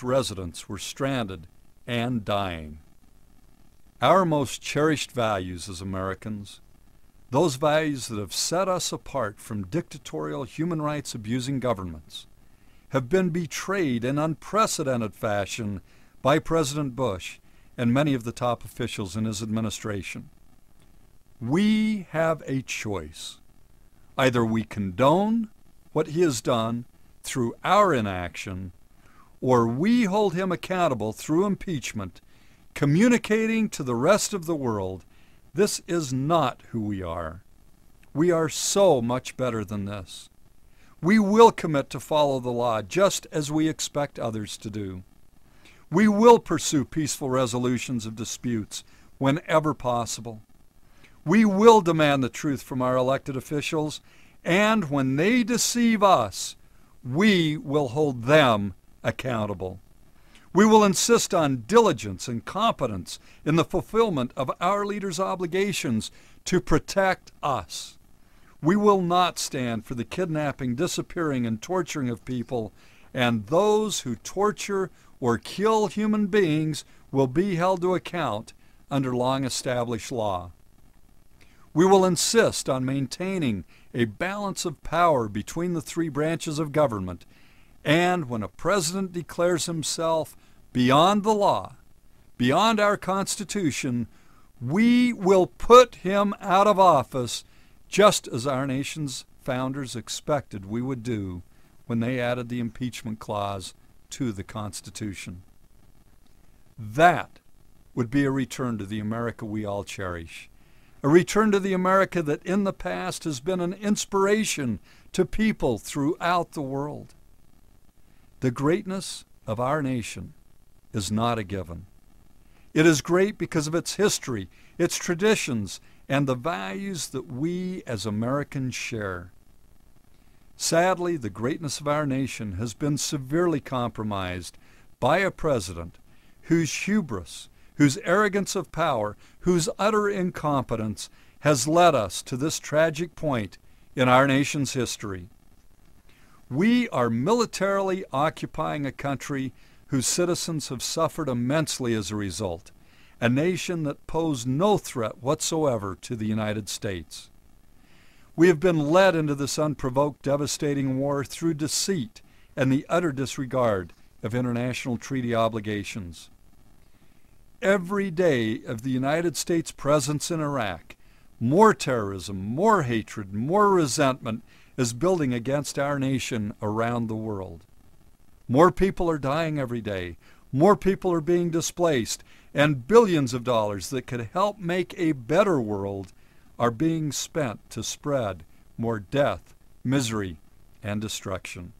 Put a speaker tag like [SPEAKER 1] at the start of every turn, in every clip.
[SPEAKER 1] residents were stranded and dying. Our most cherished values as Americans, those values that have set us apart from dictatorial, human rights abusing governments, have been betrayed in unprecedented fashion by President Bush and many of the top officials in his administration. We have a choice. Either we condone what he has done through our inaction, or we hold him accountable through impeachment, communicating to the rest of the world, this is not who we are. We are so much better than this. We will commit to follow the law just as we expect others to do. We will pursue peaceful resolutions of disputes whenever possible. We will demand the truth from our elected officials, and when they deceive us, we will hold them accountable. We will insist on diligence and competence in the fulfillment of our leaders' obligations to protect us. We will not stand for the kidnapping, disappearing, and torturing of people, and those who torture or kill human beings will be held to account under long-established law. We will insist on maintaining a balance of power between the three branches of government, and when a president declares himself beyond the law, beyond our Constitution, we will put him out of office just as our nation's founders expected we would do when they added the impeachment clause to the Constitution. That would be a return to the America we all cherish, a return to the America that in the past has been an inspiration to people throughout the world. The greatness of our nation is not a given. It is great because of its history, its traditions, and the values that we as Americans share. Sadly, the greatness of our nation has been severely compromised by a president whose hubris, whose arrogance of power, whose utter incompetence has led us to this tragic point in our nation's history. We are militarily occupying a country whose citizens have suffered immensely as a result, a nation that posed no threat whatsoever to the United States. We have been led into this unprovoked, devastating war through deceit and the utter disregard of international treaty obligations. Every day of the United States presence in Iraq, more terrorism, more hatred, more resentment is building against our nation around the world. More people are dying every day. More people are being displaced, and billions of dollars that could help make a better world are being spent to spread more death, misery, and destruction.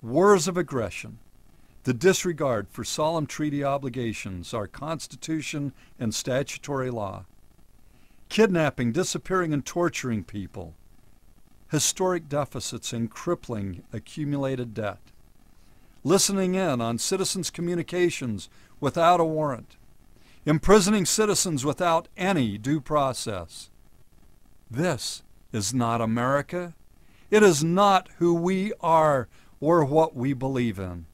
[SPEAKER 1] Wars of aggression, the disregard for solemn treaty obligations, our Constitution and statutory law, kidnapping, disappearing, and torturing people, historic deficits and crippling accumulated debt, listening in on citizens' communications without a warrant, imprisoning citizens without any due process. This is not America. It is not who we are or what we believe in.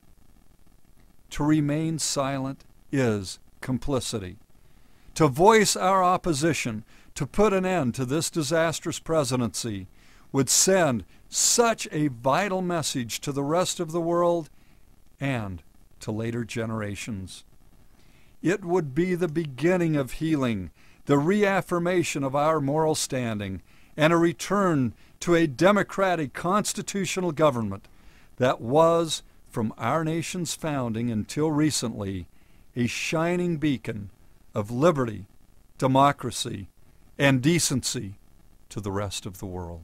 [SPEAKER 1] To remain silent is complicity. To voice our opposition, to put an end to this disastrous presidency, would send such a vital message to the rest of the world and to later generations. It would be the beginning of healing, the reaffirmation of our moral standing, and a return to a democratic constitutional government that was, from our nation's founding until recently, a shining beacon of liberty, democracy, and decency to the rest of the world.